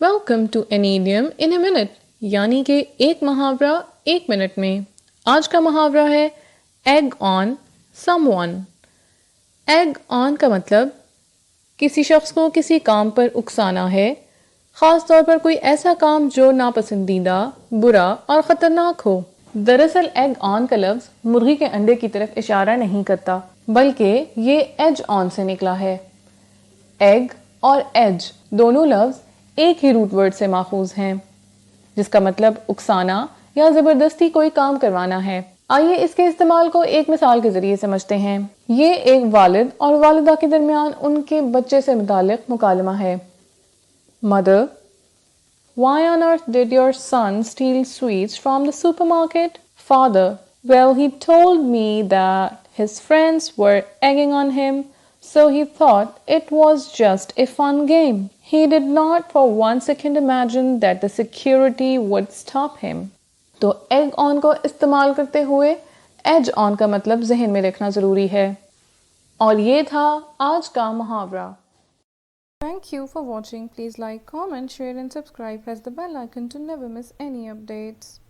Welcome to an Adam in a minute, یعنی کہ ایک محاورہ ایک منٹ میں۔ آج کا محاورہ ہے ایگ آن سم ون۔ ایگ آن کا مطلب کسی شخص کو کسی کام پر اکسانا ہے، خاص طور پر کوئی ایسا کام جو ناپسندیدہ، برا اور خطرناک ہو۔ دراصل ایگ آن کا لفظ مرغی کے انڈے کی طرف اشارہ نہیں کرتا، بلکہ یہ ایج آن سے نکلا ہے۔ ایگ اور ایج دونوں لفظ ایک ہی روٹ ورڈ سے ماخوذ ہیں، جس کا مطلب اکسانا یا زبردستی کوئی کام کروانا ہے۔ آئیے اس کے استعمال کو ایک مثال کے ذریعے سمجھتے ہیں۔ یہ ایک والد اور والدہ کے درمیان ان کے بچے سے متعلق مکالمہ ہے۔ Mother, why on earth did your son steal sweets from the supermarket? Father, well, he told me that his friends were egging on him, so he thought it was just a fun game. He did not for 1 second imagine that the security would stop him. تو egg آن کو استعمال کرتے ہوئے age آن کا مطلب ذہن میں رکھنا ضروری ہے۔ اور یہ تھا آج کا محاورہ۔ Thank you for watching. Please like, comment, share and subscribe. Press the bell icon to never miss any updates.